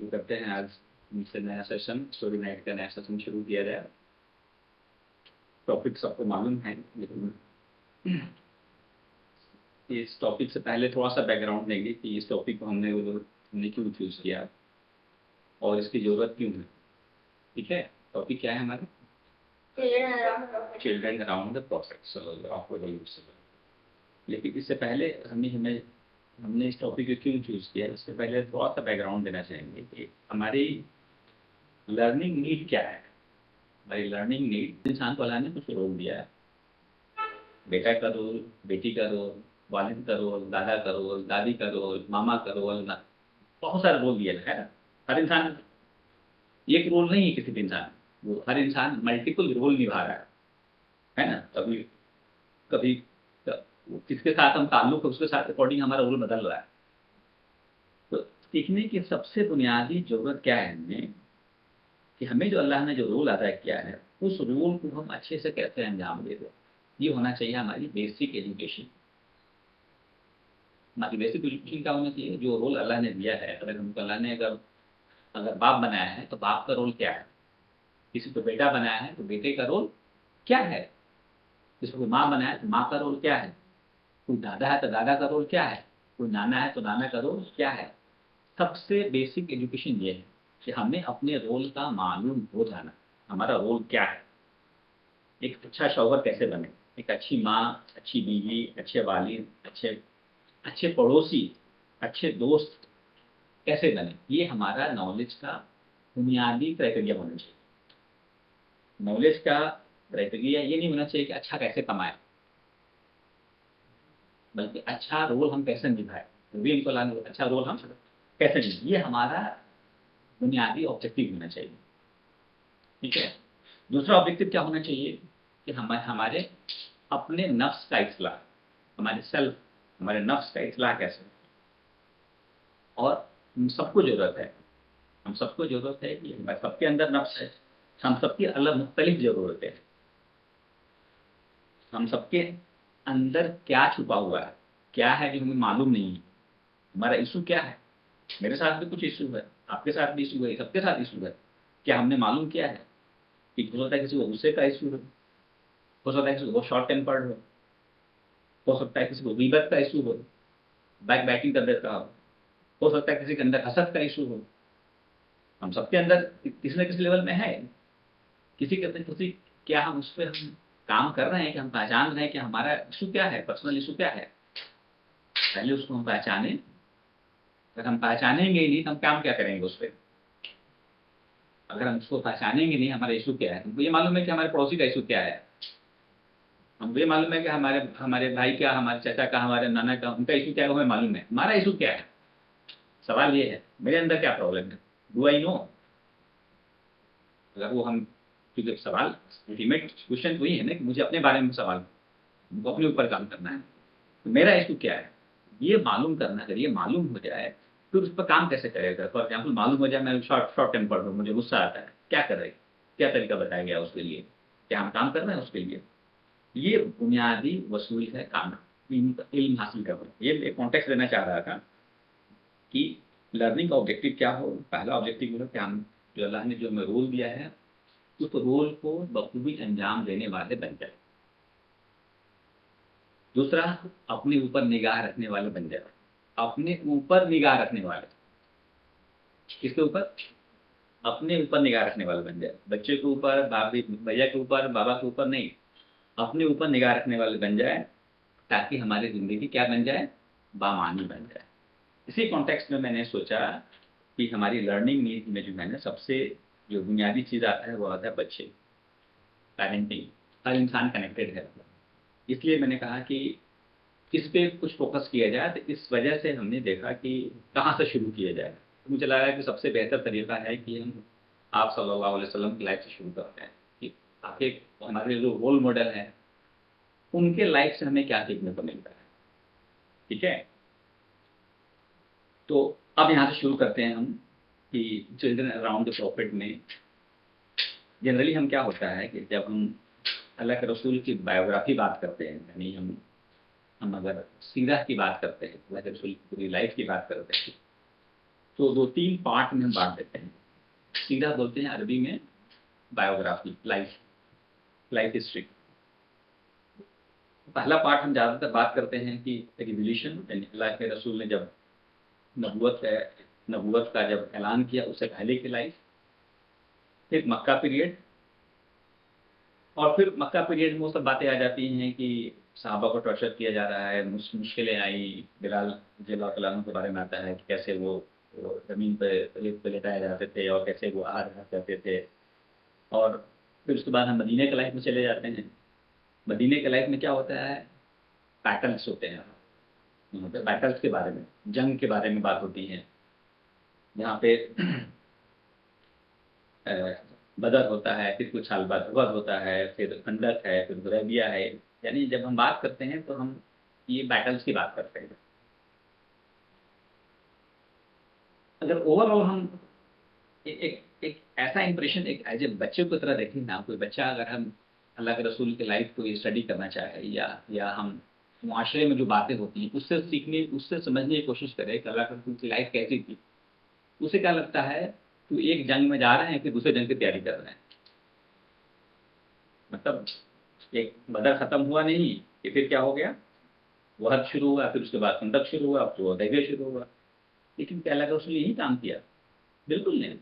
शुरू करते हैं आज से नया सेशन, स्टोरी नाइट का नया सेशन शुरू किया जाए। टॉपिक सबको मालूम है, लेकिन इस टॉपिक से पहले थोड़ा सा बैकग्राउंड देंगे कि इस टॉपिक को हमने क्यों चूज किया और इसकी जरूरत क्यों है। ठीक है, टॉपिक क्या है हमारा? Children around the profit. लेकिन इससे पहले हमने इस टॉपिक को क्यों चूज किया, इससे पहले थोड़ा सा बैकग्राउंड देना चाहेंगे कि हमारी लर्निंग नीड क्या है। हमारी लर्निंग नीड, इंसान को अल्लाह ने कुछ रोल दिया है। बेटा का रोल, बेटी का रोल, वालिद का रोल, दादा का रोल, दादी का रोल, मामा का रोल, बहुत सारे रोल दिए है ना। हर इंसान एक रोल नहीं है, किसी भी इंसान, वो हर इंसान मल्टीपल रोल निभा रहा है ना। कभी कभी किसके साथ हम ताल्लुक है उसके साथ अकॉर्डिंग हमारा रोल बदल रहा है। तो सीखने की सबसे बुनियादी जरूरत क्या है हमें, कि हमें जो अल्लाह ने जो रोल अदा किया है उस रोल को हम अच्छे से कैसे अंजाम दे दें। ये होना चाहिए हमारी बेसिक एजुकेशन। हमारी बेसिक एजुकेशन क्या होना चाहिए? जो रोल अल्लाह ने दिया है, अगर हमको अल्लाह ने अगर अगर बाप बनाया है तो बाप का रोल क्या है, किसी को बेटा बनाया है तो बेटे का रोल क्या है, किसी को माँ बनाया है तो माँ का रोल क्या है, कोई दादा है तो दादा का रोल क्या है, कोई नाना है तो नाना का रोल क्या है। सबसे बेसिक एजुकेशन ये है कि हमें अपने रोल का मालूम हो जाना, हमारा रोल क्या है। एक अच्छा शौहर कैसे बने, एक अच्छी माँ, अच्छी बीवी, अच्छे वालिद, अच्छे अच्छे पड़ोसी, अच्छे दोस्त कैसे बने, ये हमारा नॉलेज का बुनियादी क्राइटेरिया होना चाहिए। नॉलेज का क्राइटेरिया ये नहीं होना चाहिए कि अच्छा कैसे कमाए, बल्कि अच्छा रोल हम कैसे निभाए, वो भी इनको लाने, अच्छा रोल हम कैसे निभाए, ये हमारा बुनियादी ऑब्जेक्टिव होना चाहिए। ठीक है। दूसरा ऑब्जेक्टिव क्या होना चाहिए कि हमारे अपने नफ्स का इस्लाह, हमारे सेल्फ, हमारे नफ्स का इस्लाह कैसे। और हम सबको जरूरत है, हम सबको जरूरत है कि हमारे सबके अंदर नफ्स है, हम सबकी अलग मुख्तलिफ जरूरतें हैं। हम सबके अंदर क्या छुपा हुआ है, क्या है जो हमें मालूम नहीं है। हमारा इशू क्या है? मेरे साथ भी कुछ इशू है, आपके साथ भी इशू है, सबके साथ इशू है। क्या हमने मालूम किया है? कि हो सकता है किसी को गुस्से का इशू हो सकता है किसी को शॉर्ट टेम्पर्ड हो सकता है किसी को गीबत का इशू हो, बैक बैटिंग कर देता हो सकता है किसी के अंदर हसद का इशू हो। हम सबके अंदर किसी न किसी लेवल में है। किसी के अंदर किसी, क्या हम उस पर हम काम कर रहे हैं कि हम पहचान रहे हैं कि हमारा इशू क्या है, पर्सनल इशू क्या है। पहले उसको हम पहचाने। अगर हम पहचानेंगे ही नहीं तो हम काम क्या करेंगे उस पर। अगर हम उसको पहचानेंगे नहीं हमारा इशू क्या है, हमको ये मालूम है कि हमारे पड़ोसी का इशू क्या है, हमको ये मालूम है कि हमारे हमारे भाई का, हमारे चाचा का, हमारे नाना का, उनका इशू क्या है, हमें मालूम है। हमारा इशू क्या है? सवाल ये है मेरे अंदर क्या प्रॉब्लम है, डू आई नो। अगर वो हम, क्योंकि सवाल अल्टीमेट क्वेश्चन वही है ना कि मुझे अपने बारे में सवाल, हमको अपने ऊपर काम करना है। तो मेरा इशू क्या है ये मालूम करना। अगर ये मालूम हो जाए फिर उस पर काम कैसे करेगा। फॉर एग्जाम्पल मालूम हो जाए मैं शॉर्ट शॉर्ट टेम्पर्ड हूँ, मुझे गुस्सा आता है, क्या करेगा, क्या तरीका बताया गया उसके लिए, क्या हम काम कर रहे हैं उसके लिए। ये बुनियादी वसूल है काम, इल्म हासिल करना। ये एक कॉन्टेक्स्ट देना चाह रहा था कि लर्निंग का ऑब्जेक्टिव क्या हो। पहला ऑब्जेक्टिव हो कि हम जो अल्लाह ने जो हमें रोल दिया है उस रोल को बखूबी अंजाम देने वाले बन जाए। दूसरा, अपने ऊपर निगाह रखने वाले बन जाए। अपने ऊपर निगाह रखने वाले, किसके ऊपर? अपने ऊपर निगाह रखने वाले बन जाए। बच्चे के ऊपर, भाभी भैया के ऊपर, बाबा के ऊपर नहीं, अपने ऊपर निगाह रखने वाले बन जाए, ताकि हमारी जिंदगी क्या बन जाए, बामानी बन जाए। इसी कॉन्टेक्स्ट में मैंने सोचा कि हमारी लर्निंग नीड में जो है ना, सबसे जो बुनियादी चीज़ आता है वो आता है बच्चे, पेरेंटिंग। हर इंसान कनेक्टेड है, इसलिए मैंने कहा कि इस पे कुछ फोकस किया जाए। तो इस वजह से हमने देखा कि कहाँ से शुरू किया जाए। तो मुझे लगा कि सबसे बेहतर तरीका है कि हम आप सल्लल्लाहु अलैहि वसल्लम की लाइफ से शुरू करते हैं कि आपके हमारे जो रोल मॉडल हैं उनके लाइफ से हमें क्या सीखने को मिलता है। ठीक है, तो अब यहाँ से शुरू करते हैं हम कि चिल्ड्रन अराउंड द प्रॉफिट में जनरली हम क्या होता है कि जब हम अल्लाह के रसूल की बायोग्राफी बात करते हैं, यानी हम अगर सीरत की बात करते हैं, अल्लाह के रसूल की पूरी लाइफ की बात करते हैं, तो दो तीन पार्ट में हम बांट देते हैं। सीधा बोलते हैं अरबी में बायोग्राफी, लाइफ, लाइफ हिस्ट्री। पहला पार्ट हम ज़्यादातर बात करते हैं कि रिवोल्यूशन, अल्लाह के रसूल ने जब नबूवत है, नबूवत का जब ऐलान किया उससे पहले की लाइफ, फिर मक्का पीरियड, और फिर मक्का पीरियड में वो सब बातें आ जाती हैं कि सहाबा को टॉर्चर किया जा रहा है, मुश्किलें आई, बिलाल रज़ियल्लाहु के बारे में आता है कि कैसे वो ज़मीन पे रेत पे लेटाए जाते थे और कैसे वो आ रहा करते थे। और फिर उसके बाद हम मदीने के लाइफ में चले जाते हैं। मदीने के लाइफ में क्या होता है, बैटल्स होते हैं, वहाँ पे बैटल्स के बारे में, जंग के बारे में बात होती है। यहाँ पे अ, बदर होता है, फिर कुछ साल बाद उहद होता है, फिर खंदक है, फिर हुदैबिया है। यानी जब हम बात करते हैं तो हम ये बैटल्स की बात करते हैं। अगर ओवरऑल हम एक ऐसा इंप्रेशन एक एज ए बच्चे की तरह देखें ना, कोई बच्चा अगर हम अल्लाह के रसूल की लाइफ को स्टडी करना चाहे, या हम मुआशरे में जो बातें होती हैं उससे सीखने, उससे समझने की कोशिश करें कि अल्लाह के रसूल की लाइफ कैसी थी, उसे क्या लगता है कि एक जंग में जा रहे हैं, फिर दूसरे जंग की तैयारी कर रहे हैं। मतलब एक बदर खत्म हुआ नहीं कि फिर क्या हो गया, वहद शुरू हुआ, फिर उसके बाद खंदक शुरू हुआ, फिर हुदैबिया शुरू हुआ। लेकिन क्या लगा उसने यही काम किया? बिल्कुल नहीं।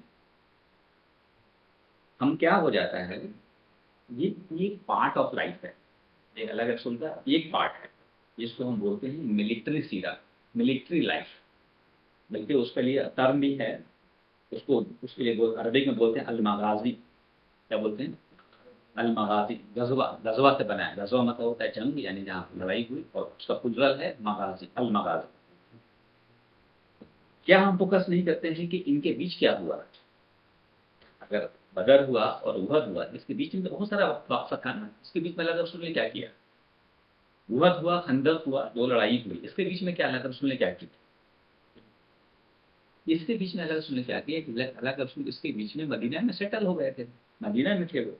हम क्या हो जाता है, ये एक पार्ट ऑफ लाइफ है, एक अलग रसूल का एक पार्ट है, जिसको हम बोलते हैं मिलिट्री सीरा, मिलिट्री लाइफ। बल्कि उसके लिए टर्म भी है, उसको उसके लिए अरबिक में बोलते हैं अल मगाजी। क्या बोलते हैं? अल मगाजी। गजवा, गजवा से बना है। गजवा मतलब होता है जंग, यानी जहाँ लड़ाई हुई, और उसका प्लुरल है मगाजी, अल मगाजी। क्या हम फोकस नहीं करते हैं कि इनके बीच क्या हुआ? अगर बदर हुआ और उहद हुआ, इसके बीच में तो बहुत सारा वक्फा था ना। इसके बीच में अल्लाह के रसूल ने क्या किया? उहद हुआ, खंदक हुआ, दो लड़ाई हुई, इसके बीच में क्या अल्लाह के रसूल ने क्या किया? इसके बीच में अल्लाह के रसूल ने क्या किया कि अल्लाह के रसूल इसके बीच में मदीना में सेटल हो गए थे। मदीना में थे वो।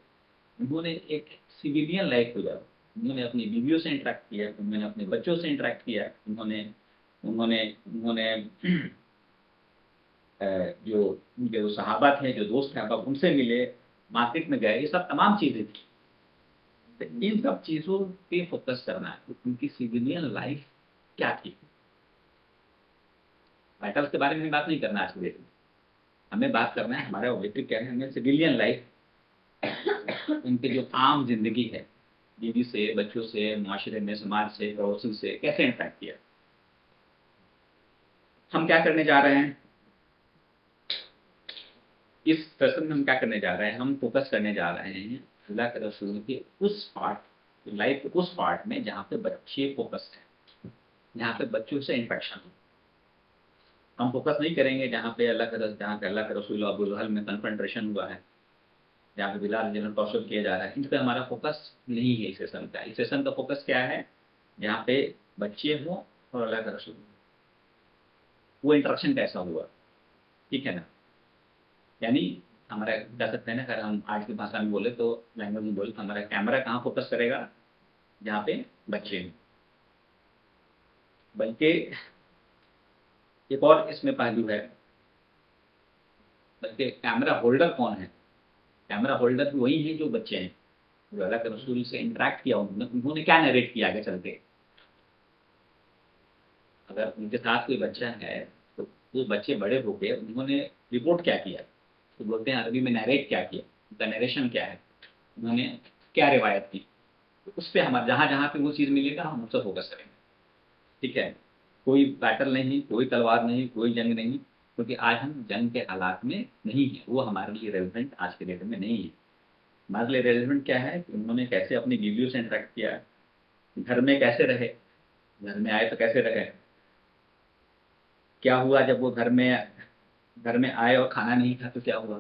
उन्होंने एक सिविलियन लाइफ गुजारा। उन्होंने अपनी बीवियों से इंटरेक्ट किया, उन्होंने अपने बच्चों से इंटरेक्ट किया, उन्होंने उन्होंने उन्होंने अ, जो उनके जो सहाबा थे, जो दोस्त थे, अब उनसे मिले, मार्केट में गए, ये सब तमाम चीज़ें थी। तो इन सब चीज़ों पे फोकस करना है, उनकी सिविलियन लाइफ क्या थी। बैटल्स के बारे में बात नहीं करना आज की डेट में। हमें बात करना है, हमारा ऑब्जेक्टिव क्या है, हमें सिविलियन लाइफ, उनकी जो आम जिंदगी है, बीवी से, बच्चों से, माशरे में, समाज से, पड़ोसी से कैसे इंटरेक्ट किया। हम क्या करने जा रहे हैं इस सेशन में, हम क्या करने जा रहे हैं, हम फोकस करने जा रहे हैं अल्लाह के रसूल के उस पार्ट, लाइफ के उस पार्ट में जहाँ पे बच्चे फोकस है, जहाँ पे बच्चों से इंटरेक्शन हो। हम फोकस नहीं करेंगे जहाँ पे जहाँ पे अल्लाह के रसूल और अबू जहल में कन्फ्रंटेशन हुआ है, जहाँ पे बिलाल जनरल टॉर्चर किया जा रहा है। इन पे हमारा फोकस नहीं है इस सेशन का। इस सेशन का फोकस क्या है? जहाँ पे बच्चे हों और अल्लाह का रसूल, वो इंटरेक्शन कैसा हुआ। ठीक है ना? यानी हमारा कह सकते हैं ना, अगर हम आज की भाषा में बोले तो, लैंग्वेज में बोले तो, हमारा कैमरा कहाँ फोकस करेगा? जहाँ पे बच्चे हैं। बल्कि एक और इसमें पहलू है, बल्कि कैमरा होल्डर कौन है? कैमरा होल्डर भी वही है जो बच्चे हैं, जो अल्लाह के रसूल से इंटरेक्ट किया, उन्होंने क्या नरेट किया आगे चल के। अगर उनके साथ कोई बच्चा है तो वो बच्चे बड़े होके उन्होंने रिपोर्ट क्या किया, तो बोलते हैं अरबी में नरेट क्या किया, उनका नरेशन क्या है, उन्होंने क्या रिवायत की। तो उस पर हमारे जहाँ जहाँ पे वो चीज़ मिलेगा हम उस पर फोकस करेंगे। ठीक है? कोई बैटल नहीं, कोई तलवार नहीं, कोई जंग नहीं, क्योंकि आज हम जंग के हालात में नहीं है, वो हमारे लिए रेलिवेंट आज के डेट में नहीं है। हमारे लिए रेलिवेंट क्या है कि उन्होंने कैसे अपनी बीवियों से इंटरेक्ट किया, घर में कैसे रहे, घर में आए तो कैसे रहे, क्या हुआ जब वो घर में आए और खाना नहीं खा तो क्या हुआ,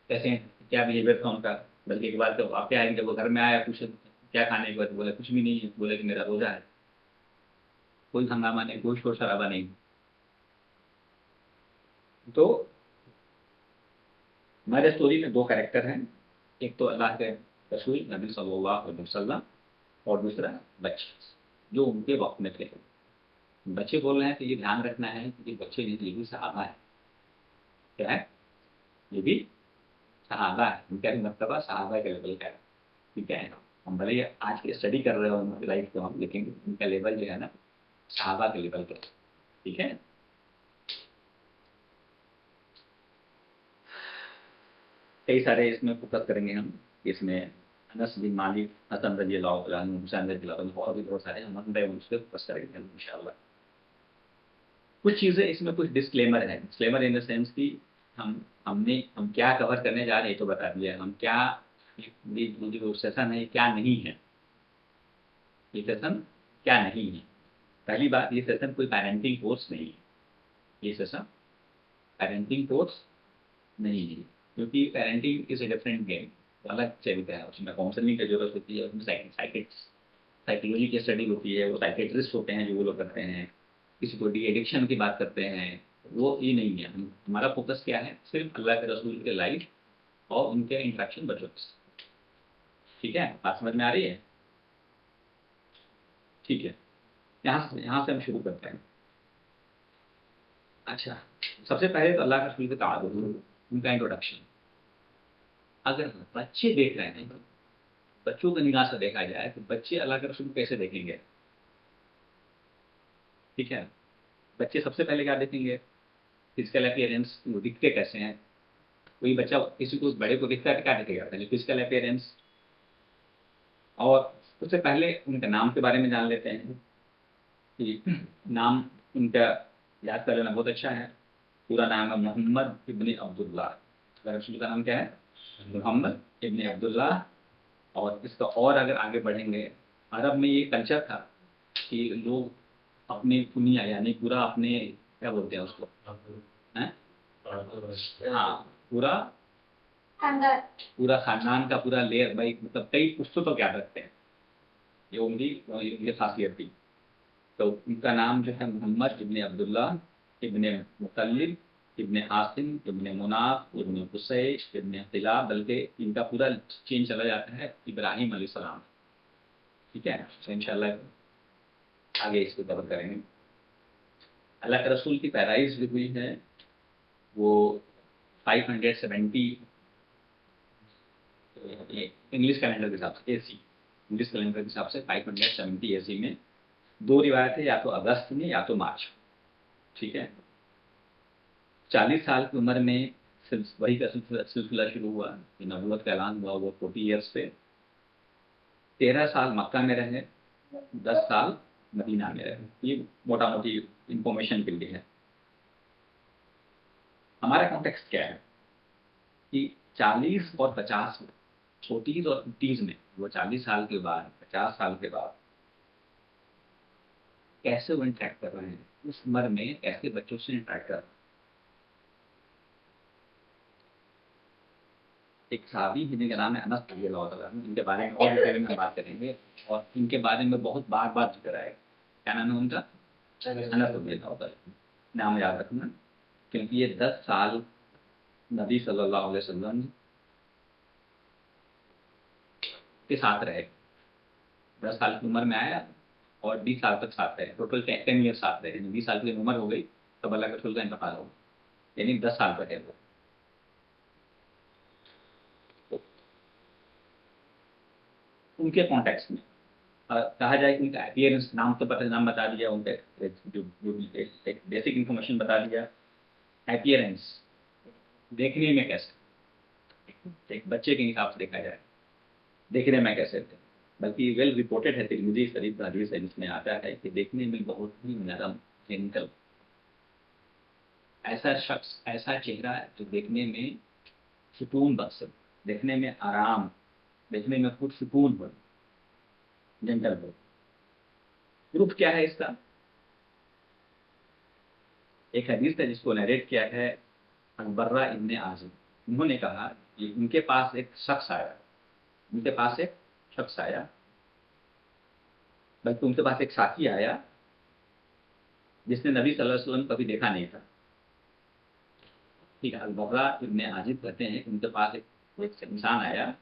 कैसे, क्या बिहेवियर था उनका। बल्कि एक बार तो वाकया है कि जब वो घर में आया, पूछे क्या खाने के बाद, बोला कुछ भी नहीं है, बोले कि मेरा रोजा है। कोई हंगामा नहीं, कोई शोर शराबा नहीं। तो हमारे स्टोरी में दो कैरेक्टर हैं, एक तो अल्लाह के रसूल नबी सल्लल्लाहु अलैहि वसल्लम, और दूसरा बच्चे जो उनके वक्त में थे। बच्चे बोल रहे हैं कि ये ध्यान रखना है कि ये बच्चे नहीं, ये भी सहाबा है। क्या है, ये भी सहाबा है। उनका भी मर्तबा सहाबा के लेवल का है। ठीक है, हम भले ही आज की स्टडी कर रहे हो उनकी लाइफ को हम, लेकिन उनका लेवल जो है ना सहाबा के लेवल का। ठीक है, कई सारे इसमें फोकस करेंगे हम। इसमें अनस बिन मालिक, हसन रजी अल्लाह तआला अन्हु, हुसैन रजी अल्लाह तआला अन्हु, और भी बहुत सारे हम उन पे फोकस करेंगे इंशाल्लाह। कुछ चीज़ें इसमें कुछ डिस्क्लेमर है। डिस्क्लेमर इन द सेंस कि हम क्या कवर करने जा रहे हैं, ये तो बता दिया हम क्या, ये जो सेशन है क्या नहीं है, ये सेशन क्या नहीं है। पहली बात, ये सेशन कोई पेरेंटिंग कोर्स नहीं है। ये सेशन पेरेंटिंग कोर्स नहीं है, क्योंकि parenting is a different game, अलग चलता है। उसमें काउंसलिंग की जरूरत होती है, उसमें साइकोलॉजी की स्टडी होती है, वो साइकेट्रिस्ट होते हैं जो वो लोग करते हैं, किसी को डी एडिक्शन की बात करते हैं। वो ये नहीं है, हमारा फोकस क्या है, सिर्फ अल्लाह के रसूल के लाइफ और उनके इंट्रैक्शन बच्चों के साथ। ठीक है, बात समझ में आ रही है? ठीक है, यहाँ से हम शुरू करते हैं। अच्छा, सबसे पहले तो अल्लाह के रसूल के ताल्लुक, उनका इंट्रोडक्शन। अगर बच्चे देख रहे हैं, बच्चों की निगाह से देखा जाए तो बच्चे अल्लाह के रसूल को कैसे देखेंगे? ठीक है, बच्चे सबसे पहले क्या देखेंगे? फिजिकल अपीयरेंस, वो दिखते कैसे हैं। कोई बच्चा किसी को बड़े को दिखता है तो क्या दिखेगा? पहले फिजिकल अपीयरेंस, और उससे पहले उनके नाम के बारे में जान लेते हैं कि नाम उनका याद कर लेना बहुत अच्छा है। पूरा नाम है मोहम्मद इब्ने अब्दुल्लाह। अल्लाह रसूल का नाम क्या है? मोहम्मद इब्ने अब्दुल्लाह। और इसका और अगर आगे बढ़ेंगे, अरब में ये कल्चर था कि लोग अपने कुनिया यानी पूरा अपने, क्या बोलते हैं उसको, हैं? हाँ, पूरा खानदान, पूरा खानदान का पूरा लेयर, भाई मतलब कई पुस्तकों तक याद रखते हैं। ये उनकी ये खासियत थी। तो उनका नाम जो है मोहम्मद इब्ने अब्दुल्लाह इब्ने मुतल्लिब इब्ने हासिम इब्ने मुनाफ इब्ने कुसै इब्ने किलाब, बल्कि इनका पूरा चेन चला जाता है इब्राहिम अलैहिस्सलाम। ठीक है, तो इंशाल्लाह आगे इसको कवर करेंगे। अल्लाह के रसूल की पैदाइश जो हुई है वो 570, इंग्लिश कैलेंडर के हिसाब से एसी, इंग्लिश कैलेंडर के हिसाब से 570 एसी में। दो रिवायतें, या तो अगस्त में या तो मार्च। ठीक है, 40 साल की उम्र में वही का सिलसिला शुरू हुआ, नबूवत का ऐलान हुआ वो 40 ईयर्स पे। 13 साल मक्का में रहे, 10 साल मदीना में रहे। ये मोटा मोटी इंफॉर्मेशन के लिए है। हमारा कॉन्टेक्स्ट क्या है कि 40 और 50 में, 40s और 50s में, वो 40 साल के बाद 50 साल के बाद कैसे वो इंटरेक्ट कर रहे हैं, उस उम्र में कैसे बच्चों से इंटरेक्ट कर रहे हैं। एक सहाबी हैं जिनका नाम है अनस रज़ी अल्लाह तआला अन्हु, इनके बारे में और डिटेल में बात करेंगे, और इनके बारे में बहुत बार बार जिक्र आएगा। क्या नाम है उनका? अनस रज़ी अल्लाह तआला। नाम याद रखना, क्योंकि ये 10 साल नबी सल्लल्लाहु अलैहि वसल्लम के साथ रहे। 10 साल की उम्र में आया और 20 साल तक साथ रहे, टोटल 10 ईयर साथ रहे। 20 साल की उम्र हो गई तब अल्लाह के रसूल का इंतकाल हो गया, यानी 10 साल रहे वो। तो उनके कॉन्टेक्स्ट में कहा जाए कि उनका अपीयरेंस, नाम तो पता, नाम बता दिया, उनका जो एक बेसिक इंफॉर्मेशन बता दिया। अपीयरेंस देखने में कैसे, एक बच्चे के हिसाब से देखा जाए, देखने में कैसे थे, बल्कि वेल रिपोर्टेड है, तिरमिज़ी शरीफ का हदीस है जिसमें आता है कि देखने में बहुत ही नरम, जेंटल, ऐसा शख्स, ऐसा चेहरा जो देखने में सुकून बख्श, देखने में आराम, देखने में खुद सुकून हो, जेंटल हो। प्रूफ क्या है इसका? एक हदीस है जिसको नरेट किया है अल-बर्रा इब्ने आज़िब। उन्होंने कहा कि उनके पास एक शख्स आया, उनके पास एक शख्स आया, बल्कि उनके पास एक साथी आया जिसने नबी सल्लल्लाहु अलैहि वसल्लम कभी देखा नहीं था। ठीक है, अल-बर्रा इब्ने आज़िब कहते हैं कि उनके पास एक इंसान आया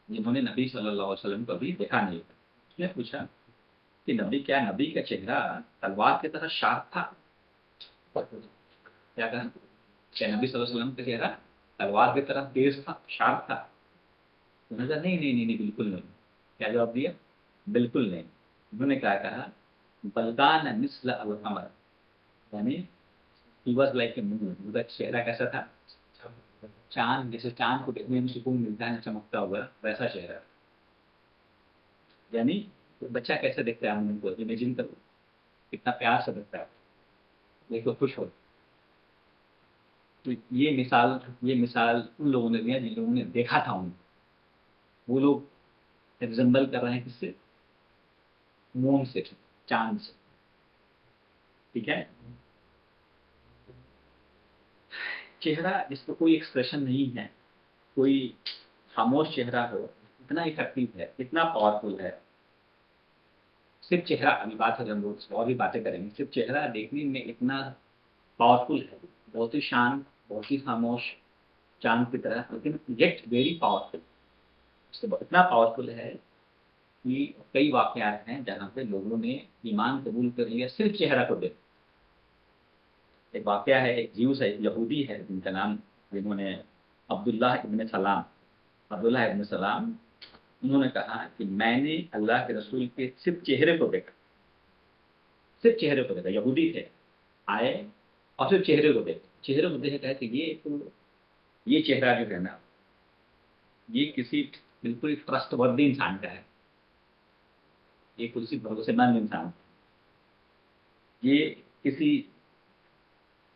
जिन्होंने नबी सल्लल्लाहु अलैहि वसल्लम कभी देखा नहीं था। उसने पूछा कि क्या नबी का चेहरा तलवार की तरह शार्प था? क्या कहा? क्या नबी सल्लल्लाहु अलैहि वसल्लम का चेहरा तलवार की तरह तेज था, शार्प था? उन्होंने कहा नहीं नहीं नहीं नहीं, बिल्कुल नहीं। क्या जवाब दिया? बिल्कुल नहीं। उन्होंने क्या कहा? बलकान मिस्ल अल कमर, यानी he was like a moon. उनका चेहरा कैसा था? चांद, जैसे चांद को देखने में सुकून मिलता है चमकता हुआ, वैसा चेहरा। यानी तो बच्चा कैसे देखता है हम उनको इमेजिन करो, कितना प्यार से देखता है, देखो खुश हो। तो ये मिसाल उन लोगों ने दिया जिन लोगों ने देखा था उनको। वो लोग रिजेंबल कर रहे हैं किससे? मून से, चांद से। ठीक है। चेहरा जिसको कोई एक्सप्रेशन नहीं है, कोई खामोश चेहरा हो, इतना इफेक्टिव है, इतना पावरफुल है। सिर्फ चेहरा, अभी बात है, हम लोग और भी बातें करेंगे, सिर्फ चेहरा देखने में इतना पावरफुल है, बहुत ही शांत, बहुत ही खामोश, चांद की तरह, लेकिन येट वेरी पावरफुल। इतना पावरफुल है कि कई वाकयात हैं जहाँ पे लोगों ने ईमान कबूल कर लिया सिर्फ चेहरा को देख। एक वाकया है, एक ज्यूस है, यहूदी है, जिनका नाम, जिन्होंने अब्दुल्लाह इब्न सलाम, उन्होंने कहा कि मैंने अल्लाह के रसूल के सिर्फ चेहरे को देखा, सिर्फ चेहरे को देखा। यहूदी थे, आए और सिर्फ चेहरे को देखा। चेहरे को देखे, कहे कि ये चेहरा जो है ना, ये किसी बिल्कुल ट्रस्टवर्दी इंसान का है, ये किसी भरोसेमंद इंसान, ये किसी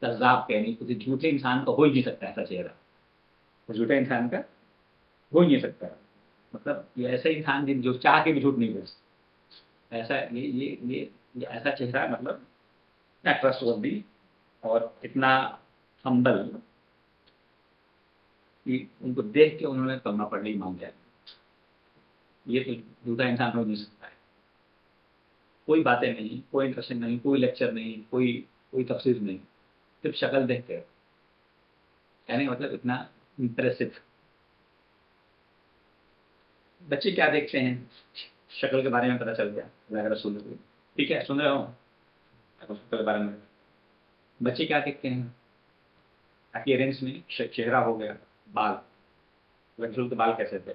कज़्ज़ाब का, यानी किसी झूठे इंसान का हो ही नहीं सकता ऐसा चेहरा। झूठे इंसान का हो ही नहीं सकता। मतलब ये ऐसा इंसान जो चाह के भी झूठ नहीं बोल सकता। ऐसा ये ऐसा चेहरा, मतलब इतना ट्रस्टवर्दी और इतना हम्बल कि उनको देख के उन्होंने कलमा पढ़ने ही मान लिया। ये तो झूठा इंसान हो नहीं सकता है। कोई बातें नहीं, कोई इंटरेस्टिंग नहीं, कोई लेक्चर नहीं, कोई कोई तफसीर नहीं, सिर्फ शक्ल देख के, यानी मतलब इतना इम्प्रेसिव। बच्चे क्या देखते हैं? शक्ल के बारे में पता चल गया, अल्लाह के रसूल को। ठीक है, सुन रहे हो? शक्ल के बारे में बच्चे क्या देखते हैं? अपीयरेंस में चेहरा हो गया, बाल, रसूल के बाल कैसे थे?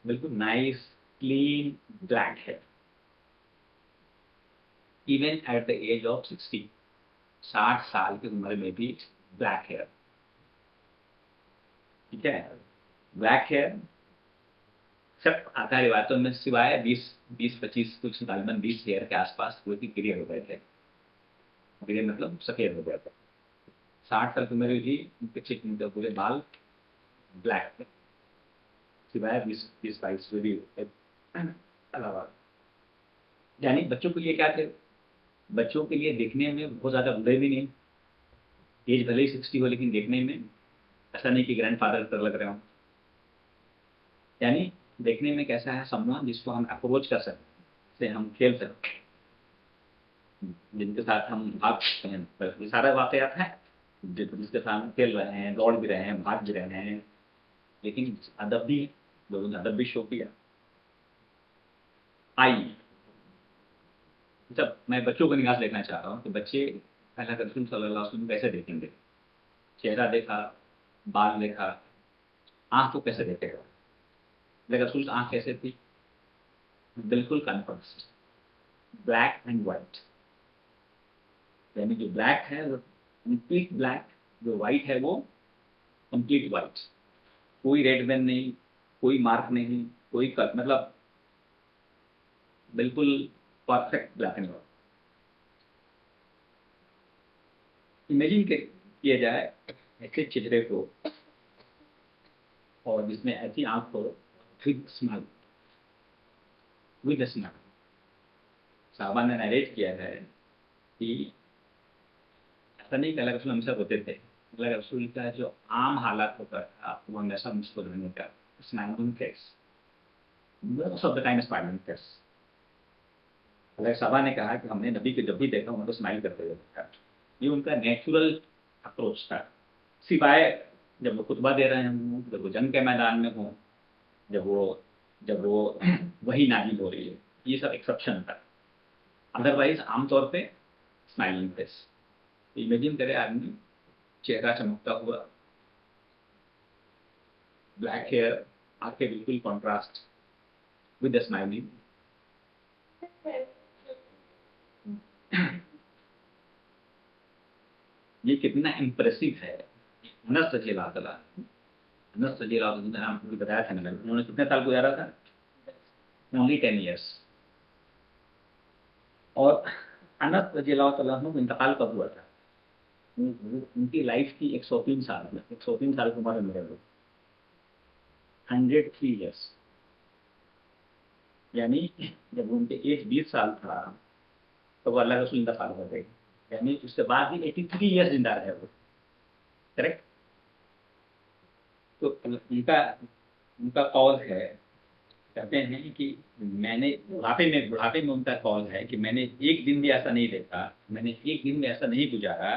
बिल्कुल नाइस, क्लीन, ब्लैक है। Even at the age of 60, 60 साल की उम्र में भी ब्लैक हेयर। ठीक है, ब्लैक हेयर सब आता है रिवायतों में, सिवाय 20-25, कुछ गालिबन 20 हेयर के आसपास वो भी ग्रे हो गए थे। ग्रे मतलब सफेद हो गया था। 60 साल की उम्र में भी उनके पूरे बाल ब्लैक थे, सिवाय 20-22 जो भी अलावा। यानी बच्चों के लिए क्या थे? बच्चों के लिए देखने में बहुत ज्यादा बुरे भी नहीं, एज भले ही 60 हो, लेकिन देखने में ऐसा नहीं कि ग्रैंडफादर की तरह लग रहे हो। यानी देखने में कैसा है? समवन जिसको हम अप्रोच कर सकते हैं, जिससे हम खेल सकते हैं, जिनके साथ हम भाग सकते हैं। ये सारा वाकयात है जिसके साथ हम खेल रहे हैं, दौड़ भी रहे हैं, भाग भी रहे हैं, लेकिन अदब भी, लोगों ने अदब भी शो किया। आई, जब मैं बच्चों को निगाह से देखना चाह रहा हूँ तो बच्चे अल्लाह के रसूल सल्लल्लाहु अलैहि वसल्लम कैसे देखेंगे? चेहरा देखा, बाल देखा, आंख को कैसे देखेगा? अल्लाह के रसूल की आंख कैसे थी? बिल्कुल कन्फर्स्ट, ब्लैक एंड व्हाइट। यानी जो ब्लैक है वो कंप्लीट ब्लैक, जो व्हाइट है वो कंप्लीट व्हाइट। कोई रेड बैन नहीं, कोई मार्क नहीं, कोई कट, मतलब बिल्कुल perfect black and white. Imagine किया जाए ऐसे चेहरे को, और जिसमें ऐसी आंख हो, विद स्माइल, विद स्माइल। साहबा ने नरेट किया है कि ऐसा नहीं कि अल्लाह के रसूल हमेशा रोते थे। अल्लाह के रसूल का जो आम हालात होता था वो हमेशा मुस्कुराने का, smiling face, most of the time smiling face. Allah के साहबा ने कहा कि हमने नबी को जब भी देखा उनको स्माइल करते हुए देखा। ये उनका नेचुरल अप्रोच था, सिवाय जब वो खुतबा दे रहे हों, जब वो जंग के मैदान में हों, जब वो वही नाजिल हो रही है, ये सब एक्सेप्शन था। अदरवाइज आमतौर पे स्माइलिंग फेस। इमेजिन करे आदमी चेहरा चमकता हुआ, ब्लैक हेयर, आंखें बिल्कुल कॉन्ट्रास्ट विद स्माइलिंग। ये कितना इम्प्रेसिव है। अनस रजी अल्लाह तआला, अनस रजी अल्लाह तआला ने आपको बताया था ना, उन्होंने कितने साल गुजारा था? Only 10 years. और अनस रजी अल्लाह तआला अन्हु का इंतकाल कब हुआ था? उनकी लाइफ की 103 साल में, 103 साल की उम्र में रहे, 103 ईयर्स। यानी जब उनके एज 20 साल था तो वो अल्लाह रसूल इंतकाल कर गए, यानी उसके बाद भी 83 ईयर्स जिंदा रहे वो। करेक्ट। तो उनका उनका कौल है, कहते हैं कि मैंने बुढ़ापे में उनका कौल है कि मैंने एक दिन भी ऐसा नहीं देखा, मैंने एक दिन भी ऐसा नहीं गुजारा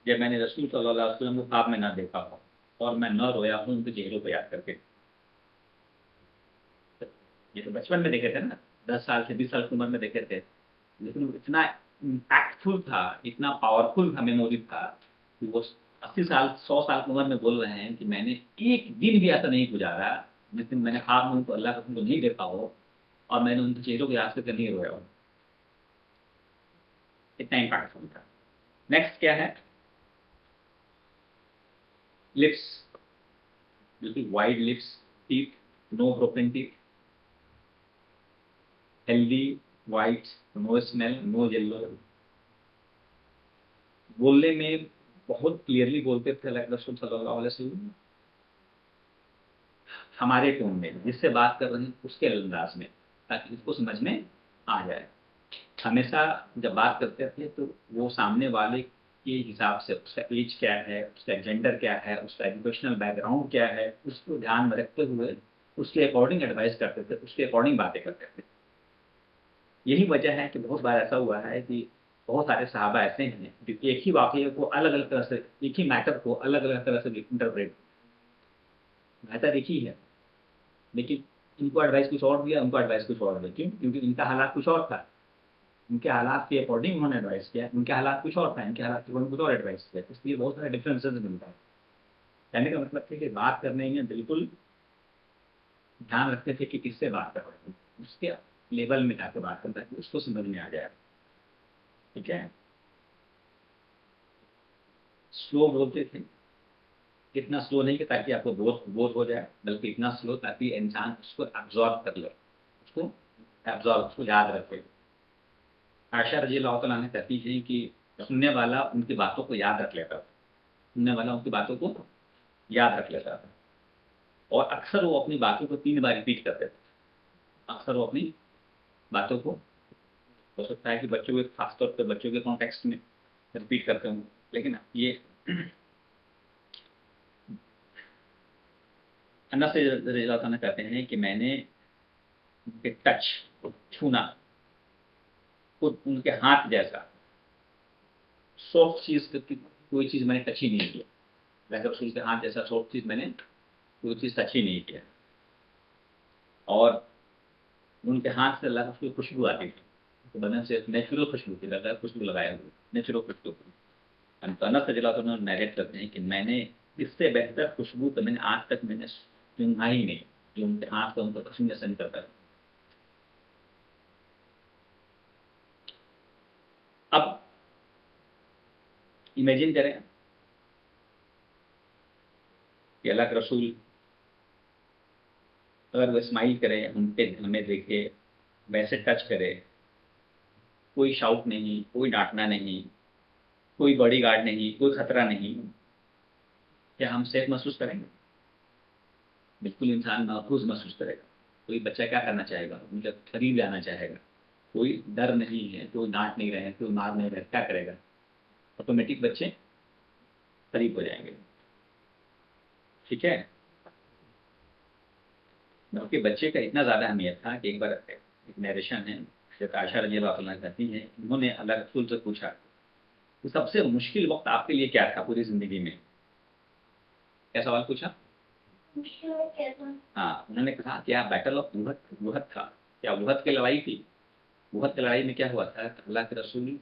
जब मैंने रसूल सल्लल्लाहु अलैहि वसल्लम को ख्वाब में ना देखा हो और मैं न रोया हूँ उनके चेहरों को याद करके। ये तो बचपन में देखे थे ना, 10 साल से 20 साल की उम्र में देखे थे, लेकिन वो इतना इम्पैक्टफुल था, इतना पावरफुल था, मेमोरी था कि वो 80 साल 100 साल की उम्र में बोल रहे हैं कि मैंने एक दिन भी ऐसा नहीं गुजारा जिस दिन मैंने ख्वाब में उनको अल्लाह को नहीं देखा हो और मैंने उनके चेहरों को याद करके नहीं रोया हो। इतना इम्पैक्टफुल था। नेक्स्ट क्या है? लिप्स, बिल्कुल wide lips, teeth, no broken teeth, healthy, white, no smell, no yellow. बोलने में बहुत क्लियरली बोलते थे अल्लाह के रसूल सल्लल्लाहु अलैहि वसल्लम, हमारे टोन में, जिससे बात कर रहे हैं उसके अंदाज में, ताकि उसको समझ में आ जाए। हमेशा जब बात करते थे तो वो सामने वाले के हिसाब से, उसका एज क्या है, उसका जेंडर क्या है, उसका एजुकेशनल बैकग्राउंड क्या है, उसको ध्यान में रखते हुए उसके अकॉर्डिंग एडवाइस करते थे, उसके अकॉर्डिंग बातें करते थे। यही वजह है कि बहुत बार ऐसा हुआ है कि बहुत सारे सहाबा ऐसे हैं जो एक ही वाक़ये को अलग अलग तरह से, एक ही मैटर को अलग अलग तरह से इंटरप्रेट, बेहतर एक ही है लेकिन इनको एडवाइस कुछ और दिया, उनको एडवाइस कुछ और दिया। क्यों? क्योंकि इनका हालात कुछ और था, उनके हालात के अकॉर्डिंग उन्होंने एडवाइस किया, उनके हालात कुछ और था, इनके हालात के अकॉर्डिंग कुछ और एडवाइस किया, इसलिए बहुत सारे डिफरेंसेस मिलता है। कहने का मतलब है कि बात करने में बिल्कुल ध्यान रखते थे कि किससे बात कर रहे हैं, उसके लेवल में जाकर बात करता है कि उसको समझ में आ जाए। ठीक है। स्लो बोलते थे, इतना स्लो नहीं कि ताकि आपको बोध बोध हो जाए, बल्कि इतना स्लो ताकि इंसान उसको एब्जॉर्ब कर ले, उसको एब्जॉर्ब, उसको याद रखे। आयशा रजी अल्लाह तआला अन्हा कहती हैं कि सुनने वाला उनकी बातों को याद रख लेता था, सुनने वाला उनकी बातों को याद रख लेता था। और अक्सर वो अपनी बातों को 3 बार रिपीट करते थे, अक्सर वो अपनी बातों को, हो सकता है कि बच्चों के, खासतौर पर बच्चों के कॉन्टेक्स्ट में रिपीट करते हूँ, लेकिन ये अनस रज़ी अल्लाह तआला कहते हैं कि मैंने उनके टच, छूना, खुद उनके हाथ जैसा सॉफ्ट चीज कोई चीज मैंने टच ही नहीं किया, वैसे रसूल के हाथ जैसा सॉफ्ट चीज मैंने कोई चीज टच ही नहीं किया। और उनके हाथ से अल्लाह की खुशबू आती थी, तो बदन से नेचुरल खुशबू थी, अल्लाह खुशबू लगाया हुआ, नेचुरल खुशबू। तो अनस रज़ी अल्लाह तआला नरेट करते हैं कि मैंने इससे बेहतर खुशबू तो मैंने आज तक मैंने सूंघा ही नहीं, जो उनके हाथ का उनका पसीने से निकलता था। अब इमेजिन करें कि अल्लाह के रसूल अगर वो स्माइल करे, उनके हमें देखे, वैसे टच करे, कोई शाउट नहीं, कोई डांटना नहीं, कोई बॉडीगार्ड नहीं, कोई खतरा नहीं, क्या हम सेफ महसूस करेंगे? बिल्कुल इंसान महफूज महसूस करेगा। कोई बच्चा क्या करना चाहेगा? उनके करीब जाना चाहेगा, कोई डर नहीं है, कोई डांट नहीं रहे, कोई मार नहीं रहे, क्या करेगा? ऑटोमेटिक बच्चे करीब हो जाएंगे। ठीक है। बल्कि बच्चे का इतना ज्यादा अहमियत था कि एक बार एक नरेशन है, जब आयशा रजी अल्लाह तआला कहती हैं, उन्होंने अल्लाह के रसूल से पूछा कि सबसे मुश्किल वक्त आपके लिए क्या था पूरी जिंदगी में? क्या सवाल पूछा? हाँ, उन्होंने कहा कि आप बैटल ऑफ वुहद, वुहद था, क्या वुहद की लड़ाई थी? वुहद की लड़ाई में क्या हुआ था? अल्लाह के रसूल,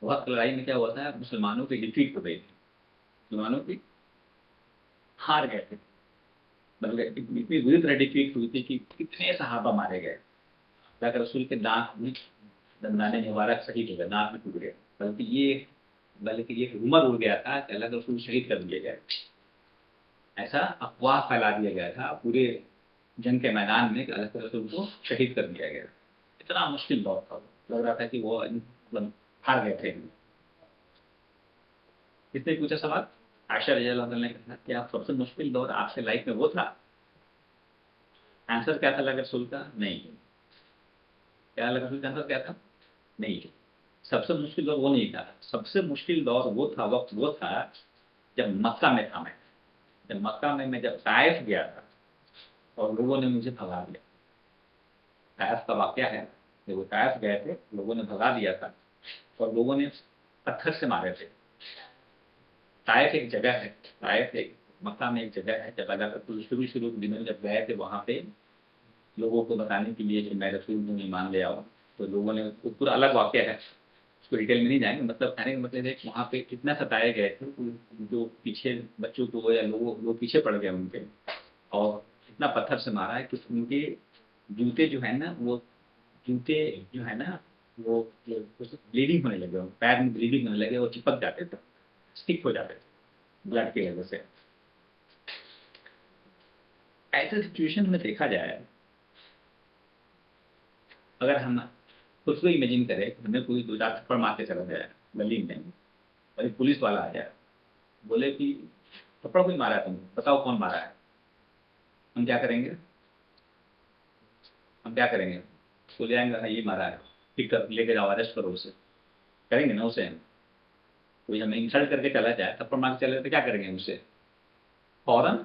वुहद की लड़ाई में क्या हुआ था? मुसलमानों की डिफीट हो गई थी, मुसलमानों की हार गए थे, बल्कि इतनी विरुद्ध रैडिकेट हुई थी कि कितने सहाबा मारे गए। अल्लाह के रसूल के दांत भी, दंदाने मुबारक शहीद हो गए, दांत भी टूट गए। बल्कि ये रूमर उड़ गया था कि अल्लाह के रसूल शहीद कर दिए गए। ऐसा अफवाह फैला दिया गया था पूरे जंग के मैदान में कि अल्लाह के रसूल को शहीद कर दिया गया। इतना मुश्किल दौर था, लग रहा था कि वो मतलब हार गए थे। किसने पूछा सवाल? आयशा रज़ियल्लाहु अन्हा ने कहा कि आप सबसे मुश्किल दौर आपके लाइफ में वो था। आंसर क्या था अल्लाह के रसूल का? नहीं। क्या अल्लाह के रसूल का आंसर क्या था? नहीं। सबसे मुश्किल दौर वो नहीं था। सबसे मुश्किल दौर वो था, वक्त वो था जब मक्का में था मैं। जब मक्का में मैं जब ताइफ गया था और लोगों ने मुझे भगा दिया। ताइफ का वाकया है, जब वो ताइफ गए थे लोगों ने भगा दिया था और लोगों ने पत्थर से मारे थे। ताइफ एक जगह है, ताइफ एक मक्का में एक जगह है, जब अल्लाह के शुरू शुरू के दिनों में जब गए थे वहाँ पे लोगों को बताने के लिए कि मैं रसूल हूँ, ईमान ले आओ, तो लोगों ने, वो पूरा अलग वाकया है, उसको डिटेल में नहीं जाएंगे। मतलब कहने का मतलब है कि वहाँ पे कितना सताए गए थे कि जो पीछे बच्चों को या लोग पीछे पड़ गए उनके, और इतना पत्थर से मारा है कि उनके जूते जो है ना, वो जूते जो है ना, वो ब्लीडिंग होने लगे, पैर में ब्लीडिंग होने लगे, वो चिपक जाते थे, स्टिक हो जाते थे ब्लड की वजह से। ऐसे सिचुएशन में देखा जाए, अगर हम खुद को इमेजिन करें कि हमें कोई दो चार थप्पड़ मार के चला जाए गली में और एक पुलिस वाला आ जाए, बोले कि थप्पड़ कोई मारा है, तुम बताओ कौन मारा है, हम क्या करेंगे? हम क्या करेंगे? उसको ले आएंगे, हाँ ये मारा है, ठीक कर, लेके जाओ, अरेस्ट करो उसे, करेंगे ना उसे? कोई हमें इंसल्ट करके चला जाए, थप्पड़ मार के चले तो क्या करेंगे उससे? फौरन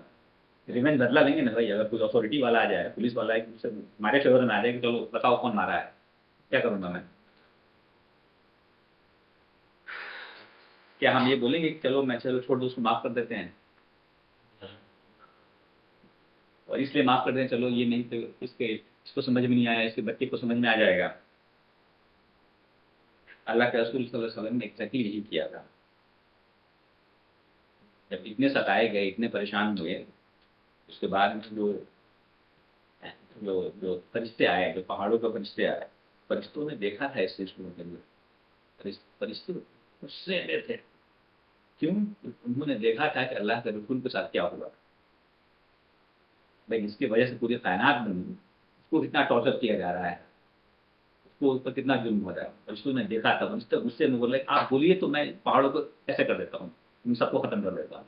रिवेंज बदला लेंगे ना भाई। अगर कोई अथॉरिटी वाला आ जाए, पुलिस वाला एक दूसरे हमारे फेवर में आ जाए कि चलो बताओ कौन मारा है, क्या करूंगा मैं? क्या हम ये बोलेंगे कि चलो मैं, चलो छोड़ दो उसको, माफ कर देते हैं, और इसलिए माफ कर दें, चलो ये नहीं तो इसको समझ में नहीं आया, इसके बच्चे को समझ में आ जाएगा? अल्लाह के रसूल सल्लल्लाहु अलैहि वसल्लम ने एग्जैक्टली यही किया था। जब इतने सताए गए, इतने परेशान हुए, उसके बाद में जो जो जो फरिश्ते आए, जो पहाड़ों के फरिश्ते आए, फरिश्तों ने देखा था इस सिलसिले के अंदर, फरिश्ते गुस्से में थे। क्यों? उन्होंने देखा था कि अल्लाह के रसूल के साथ क्या हुआ भाई, इसकी वजह से पूरी कायनात बनी, उसको कितना टॉर्चर किया जा रहा है, उसको उस पर कितना जुल्म हो रहा है। फरिश्तों ने देखा था, फरिश्ते गुस्से में बोले आप बोलिए तो मैं पहाड़ों को ऐसे कर देता हूँ, इन सबको खत्म कर देता हूँ।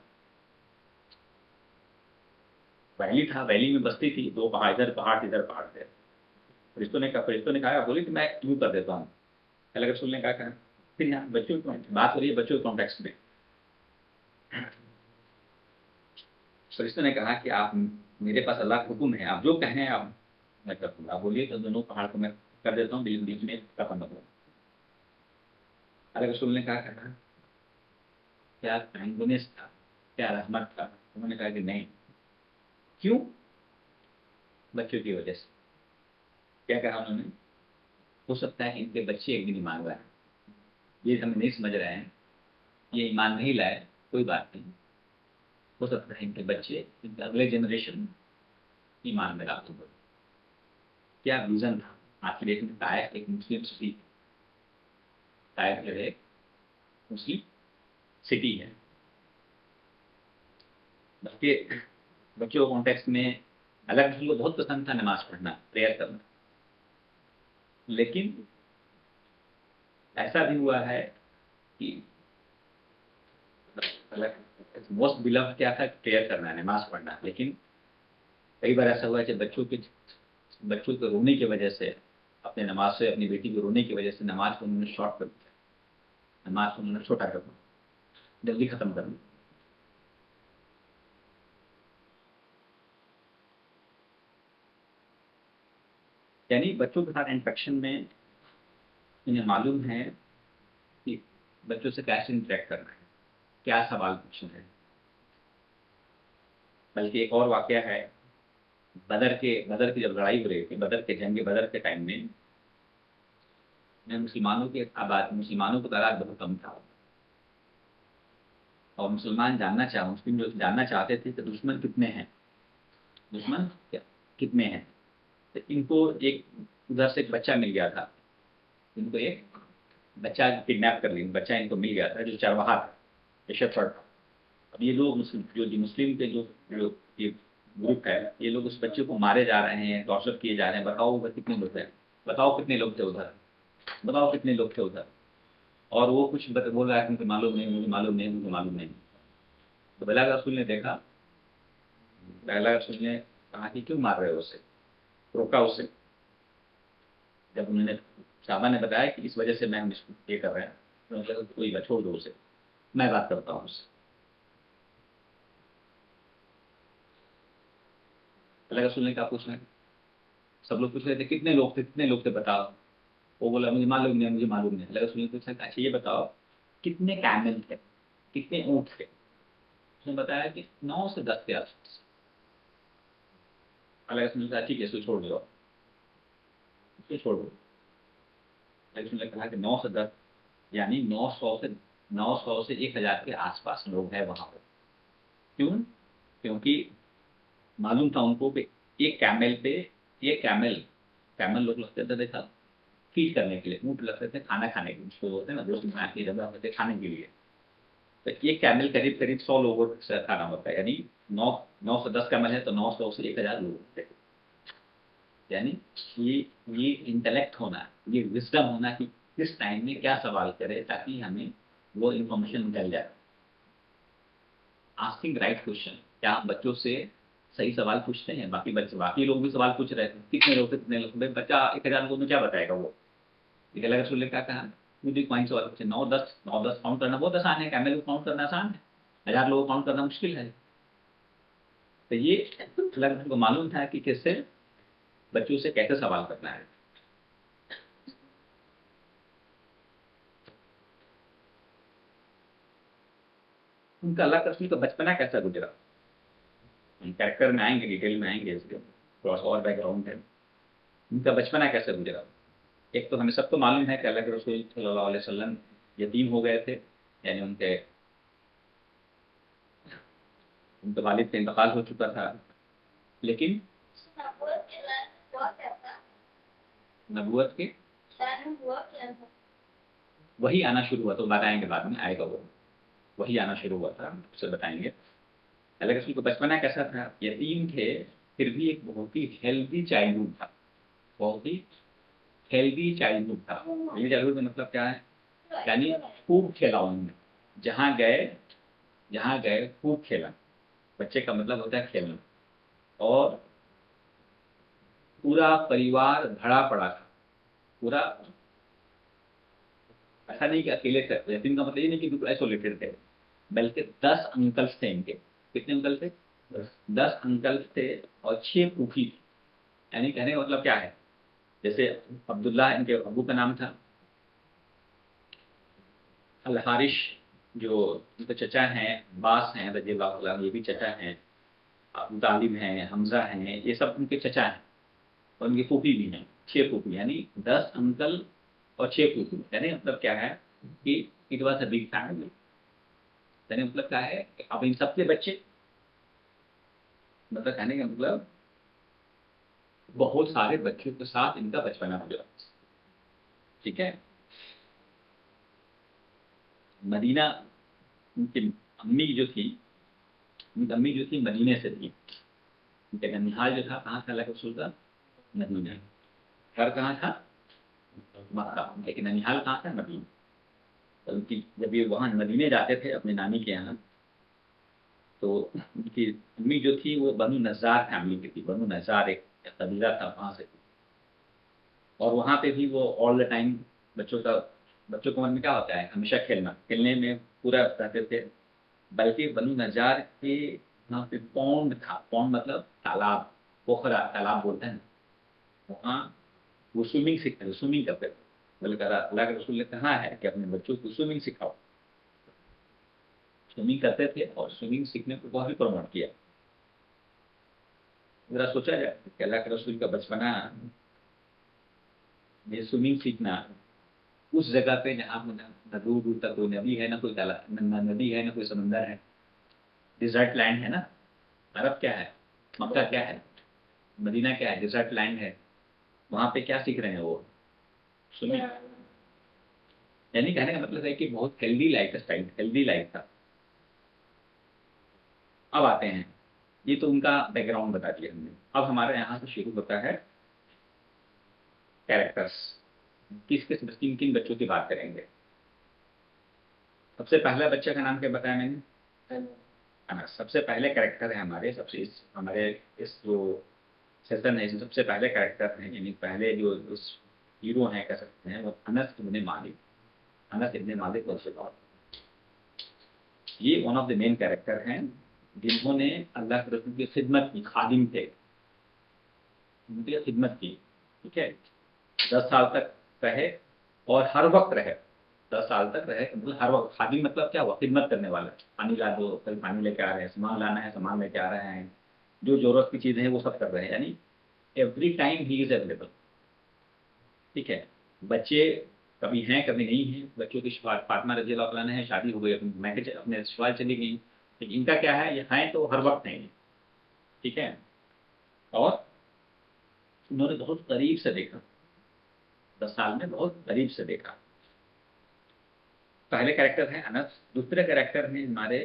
वैली था, वैली में बस्ती थी, दो पहाड़, इधर पहाड़ इधर पहाड़ थे। फरिश्तों ने कहा बोली कि मैं यूं कर देता हूँ। अल्लाह के रसूल ने कहा फिर यहाँ बच्चों की बात हो रही है, बच्चों के कॉन्टेक्स्ट में। फरिश्तों ने कहा कि आप, मेरे पास अल्लाह का हुक्म है, आप जो कहें आप मैं कर दूंगा, आप बोलिए तो दोनों पहाड़ को मैं कर देता हूँ, बीच बीच में दफन कर दूंगा। अल्लाह के रसूल ने कहा क्या काइंडनेस था, क्या रहमत था? उन्होंने कहा कि नहीं। क्यों? बच्चों की वजह से। क्या कहा उन्होंने? हो सकता है इनके बच्चे एक दिन ईमान लाए, ये हम नहीं समझ रहे हैं, ये ईमान नहीं लाए, कोई बात नहीं, हो सकता है इनके बच्चे, इनके अगले जनरेशन ईमान में दाखिल हो। क्या विजन था? आखिर एक ताइफ एक मुस्लिम सिटी, ताइफ जो है मुस्लिम सिटी है, बल्कि बच्चों के कॉन्टेक्स्ट में अलग को बहुत पसंद था नमाज पढ़ना, प्रेयर करना। लेकिन ऐसा भी हुआ है कि मोस्ट बिलव क्या था? प्रेयर करना, नमाज पढ़ना। लेकिन कई बार ऐसा हुआ है कि बच्चों के रोने की वजह से, अपने नमाज से अपनी बेटी के रोने की वजह से नमाज को उन्होंने शॉर्ट कर दिया, नमाज को उन्होंने छोटा कर दिया, जल्दी खत्म कर दिया। यानी बच्चों के साथ इंटरेक्शन में इन्हें मालूम है कि बच्चों से कैसे इंटरेक्ट करना है, क्या सवाल पूछना है। बल्कि एक और वाकया है, बदर की जब लड़ाई हो रही थी, बदर के जंग बदर के टाइम में मुसलमानों की तादाद बहुत कम था। और मुसलमान जानना चाह मुस्लिम जो जानना चाहते थे कि दुश्मन कितने हैं, दुश्मन कितने हैं। तो इनको एक उधर से एक बच्चा मिल गया था, इनको एक बच्चा किडनैप कर लिया, बच्चा इनको मिल गया था जो चरवाहा था, ये शेफर्ड था। अब ये लोग मुस्लिम जो मुस्लिम के जो ये ग्रुप है, ये लोग उस बच्चे को मारे जा रहे हैं, टॉर्चर किए जा रहे हैं। बताओ उधर कितने लोग हैं, बताओ कितने लोग थे उधर, बताओ कितने लोग थे उधर। और वो कुछ बोल रहा है मुझे मालूम नहीं, मुझे मालूम नहीं, मुझे मालूम नहीं। तो बेला रसूल ने देखा, बेला रसूल ने कहा कि क्यों मार रहे हो उसे, रोका उसे। जब उन्होंने साहबा ने बताया कि इस वजह से मैं हम इसको ये कर रहे हैं, तो उन्होंने कहा कोई बात, छोड़ दो उसे, मैं बात करता हूँ उससे। अल्लाह रसूल ने कहा पूछना, सब लोग पूछ रहे थे कितने लोग थे, कितने लोग थे बताओ। वो बोला मुझे मालूम नहीं, मुझे मालूम नहीं। अल्लाह रसूल ने पूछा अच्छा ये बताओ कितने कैमल थे, कितने ऊँट थे। उसने बताया कि 9 से 10 के आसपास। अल्लाह रसूल ने कहा ठीक है इसको छोड़ दो, इसको छोड़ दो। अल्लाह रसूल ने कहा कि 9 से 10 यानी 900 से 1000 के आसपास लोग हैं वहां पर। क्यों? क्योंकि मालूम था उनको कि एक कैमल पे, एक कैमल, कैमल लोग लगते थे देखा फीड करने के लिए, ऊँट लगते थे खाना खाने के लिए, उसको होते हैं ना दोस्त में आके जगह होते खाने के लिए। तो एक कैमल करीब करीब 100 लोगों से खाना होता है, यानी 9 से 10 कैमल है तो 900 से 1000 लोग होते हैं। यानी ये ये इंटेलेक्ट होना, ये विजडम होना कि किस टाइम में क्या सवाल करे ताकि हमें वो इंफॉर्मेशन मिल जाए। आस्किंग राइट क्वेश्चन, क्या आप बच्चों से सही सवाल पूछते हैं? बाकी बच्चे, बाकी लोग भी सवाल पूछ रहे थे कितने लोग थे, कितने लोग थे। बच्चा 1000 लोगों में क्या बताएगा वो। ये अलग रसूल ने क्या कहा, मुझे कौन सवाल पूछे, 9 10 काउंट करना बहुत आसान है, कैमल को काउंट करना आसान है, 1000 लोगों को काउंट करना मुश्किल है। तो ये अलग रसूल को मालूम था कि कैसे बच्चों से कैसे सवाल करना है। उनका अल्लाह रसूल का बचपना कैसा गुजरा, कैरेक्टर में आएंगे, डिटेल में आएंगे, इसके थोड़ा सा और बैकग्राउंड है। उनका बचपना कैसे गुजरा। एक तो हमें सबको मालूम है कि अल्लाह के रसूल सल्लल्लाहु अलैहि वसल्लम यतीम हो गए थे, यानी उनके उनके वालिद का इंतकाल हो चुका था। लेकिन नबूवत के वही आना शुरू हुआ, तो बताएंगे बाद में आएगा वो, वही आना शुरू हुआ था, उसे बताएंगे। अल्लाह के रसूल का बचपना कैसा था, यतीम थे फिर भी एक बहुत ही हेल्दी चाइल्डहुड था, बहुत ही हेल्दी चाइल्डहुड था। हेल्दी चाइल्डहुड का मतलब क्या है, यानी खूब खेला उन्होंने, जहाँ गए जहाँ गए खूब खेला। बच्चे का मतलब होता है खेलना। और पूरा परिवार भरा पड़ा था, पूरा। ऐसा नहीं कि अकेले थे, यतीम का मतलब ये नहीं कि बिल्कुल आइसोलेटेड थे, बल्कि 10 अंकल्स थे इनके। कितने अंकल थे? 10 अंकल्स थे और 6 फूफी थी। यानी कहने का मतलब क्या है, जैसे अब्दुल्ला इनके अबू का नाम था, अल हारिश जो उनके चचा हैं, अब्बास हैं रज़ियल्लाहु अन्हु, ये भी चचा हैं, अबू तालिब हैं, हमजा हैं, ये सब उनके चचा हैं। और उनकी फूफी भी हैं, 6 फूफी, यानी 10 अंकल और 6 फूफी। यानी मतलब क्या है कि it was a big family. यानी मतलब क्या है कि अब इन सबके बच्चे, मतलब कहने का मतलब बहुत सारे बच्चों के साथ इनका बचपना गुजरा। ठीक है। मदीना, उनकी अम्मी जो थी, उनकी अम्मी जो थी मदीने से थी। उनका ननिहाल जो था कहाँ था, अल्लाह के रसूल का मदीना। घर कहाँ था? मक्का। लेकिन ननिहाल कहाँ था? मदीना। तो उनकी जब ये वहाँ मदीने जाते थे अपने नानी के यहाँ, तो उनकी अम्मी जो थी वो बनु नज़ार फैमिली की थी। बनु नज़ार एक कबीला था, वहाँ से थी। और वहाँ पे भी वो ऑल द टाइम बच्चों के मन में क्या होता है, हमेशा खेलना, खेलने में पूरा रहते थे। बल्कि बनु नज़ार के वहाँ पे पौंड था, पौंड मतलब तालाब, पोखरा तालाब बोलते हैं ना, वहाँ वो स्विमिंग करते थे। बल्कि अल्लाह के रसूल ने कहा है कि अपने बच्चों को स्विमिंग सिखाओ। स्विमिंग करते थे और स्विमिंग सीखने को बहुत ही प्रमोट किया। जरा सोचा जाए कि अल्लाह के रसूल का बचपना में स्विमिंग सीखना उस जगह पे जहाँ न दूर दूर तक कोई नदी है, ना कोई तालाब, न नदी है, ना कोई समंदर है, डिजर्ट लैंड है ना। अरब क्या है, मक्का क्या है, मदीना क्या है, डिजर्ट लैंड है। वहां पे क्या सीख रहे हैं वो, सुनिए। यानी कहने का मतलब है कि बहुत healthy life style, healthy life था। अब आते हैं, ये तो उनका बैकग्राउंड बता दिया हमने। अब हमारे यहाँ से शुरू होता है कैरेक्टर्स। किस किस किन किन बच्चों की बात करेंगे। सबसे पहला बच्चे का नाम क्या बताया मैंने, अनस। सबसे पहले कैरेक्टर है हमारे, सबसे हमारे इस जो सेशन है इसमें सबसे पहले कैरेक्टर हैं, यानी पहले जो उस हीरो हैं कह सकते हैं, वो अनस इब्ने मालिक। अनस इब्ने मालिक और ये one of the main character हैं जिन्होंने अल्लाह के रसूल की खिदमत की, खादिम थे, उनकी खिदमत की। ठीक है, 10 साल तक रहे और हर वक्त रहे। 10 साल तक रहे, मतलब हर वक्त। खादिम मतलब क्या हुआ, खिदमत करने वाला। पानी ला दो, कल पानी लेके आ रहे हैं, सामान लाना है सामान लेके आ रहे हैं, जो जरूरत की चीजें हैं वो सब कर रहे हैं, यानी every time he is available. ठीक है, बच्चे कभी हैं कभी नहीं हैं। बच्चों की फातिमा रजी अल्लाह तआला है, शादी हो गई, अपनी मैके अपने ससुराल चली गई। लेकिन इनका क्या है, ये हैं तो हर वक्त हैं। ठीक है, और उन्होंने बहुत करीब से देखा, 10 साल में बहुत करीब से देखा। पहले कैरेक्टर है अनस। दूसरे कैरेक्टर में हमारे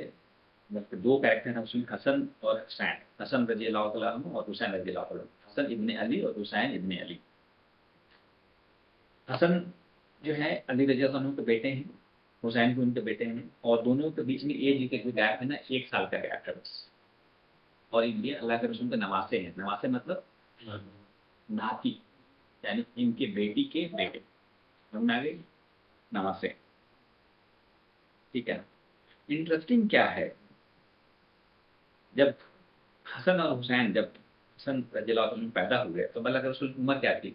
मतलब दो कैरेक्टर हैं उसमें, हसन और हुसैन। हसन रजी अल्लाह तआला अन्हु और हुसैन रजी अल्लाह तआला अन्हु। हसन इब्ने अली और हुसैन इब्ने अली। हसन जो है अली रजी अल्लाह अन्हु के बेटे हैं, हुसैन भी उनके बेटे हैं, और दोनों के बीच में एज के जो गैप है ना, 1 साल का गैप है बस। और ये अल्लाह के रसूल के नवासे हैं। नवासे मतलब नाती, यानी इनके बेटी के बेटे, समझ में आ गई, नवासे। ठीक है, इंटरेस्टिंग क्या है, जब हसन और हुसैन, जब हसन रज़ियल्लाहु अन्हु पैदा हुए तो अल्लाह के रसूल की उम्र क्या थी,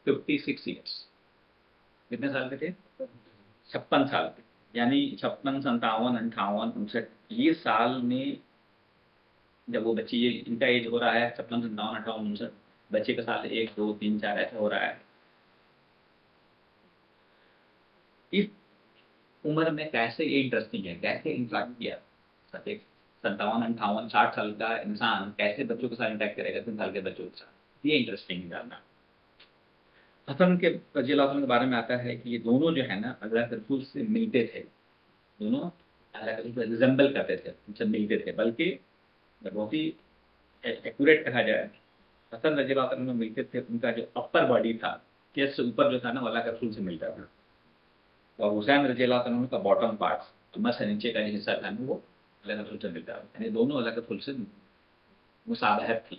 56 ईयर्स। कितने साल के थे, 56 साल के। यानी 56, 57, 58, 59, 59 ये साल में जब वो बच्ची, ये इनका एज हो रहा है 56, 57, 58, 59, बच्चे का साल 1, 2, 3, 4 ऐसा हो रहा है। इस उम्र में कैसे, ये इंटरेस्टिंग है, कैसे इंटरेक्ट किया। 57, 58, 60 साल का इंसान कैसे बच्चों के साथ इंटरेक्ट करेगा, 3 साल के बच्चों के साथ, ये इंटरेस्टिंग है जानना। हसन के रज़ियल्लाहु अन्हु के बारे में आता है कि ये दोनों जो है ना अल्लाह के रसूल से मिलते थे। दोनों अल्लाह के रसूल से रिजेंबल करते थे, उनसे मिलते थे। बल्कि बहुत ही एक्यूरेट कहा जाए, हसन रज़ियल्लाहु अन्हु मिलते थे, उनका जो अपर बॉडी था, चेस्ट से ऊपर जो था ना, वो अल्लाह के रसूल से मिलता था। और हुसैन रज़ियल्लाहु अन्हु का बॉटम पार्ट, कमर से नीचे का जो हिस्सा था ना, वो अल्लाह के रसूल से मिलता था। यानी दोनों अल्लाह के रसूल से मुसाबहत थी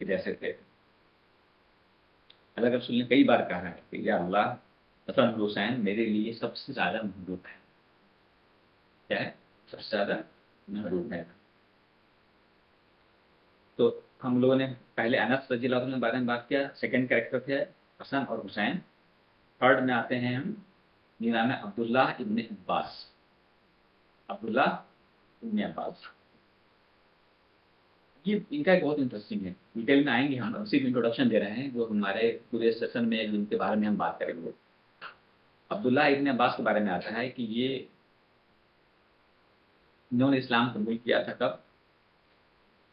कि जैसे थे। अल्लाह के रसूल ने कई बार कहा है कि या अल्लाह, हसन और हुसैन मेरे लिए सबसे ज्यादा महबूब है। क्या है, सबसे ज्यादा महबूब है। तो हम लोगों ने पहले अनस रज़ियल्लाहु अन्हु के बारे में बात किया, सेकंड कैरेक्टर थे हसन और हुसैन। थर्ड में आते हैं हम, जिनका नाम है अब्दुल्लाह इब्ने अब्बास। अब्दुल्लाह इब्ने अब्बास, ये इनका एक बहुत इंटरेस्टिंग है। डिटेल में आएंगे, हम सिर्फ इंट्रोडक्शन दे रहे हैं, जो हमारे पूरे सेशन में जिनके बारे में हम बात करेंगे। अब्दुल्लाह इब्ने अब्बास के बारे में आता है कि ये, इन्होंने इस्लाम कबूल किया था कब,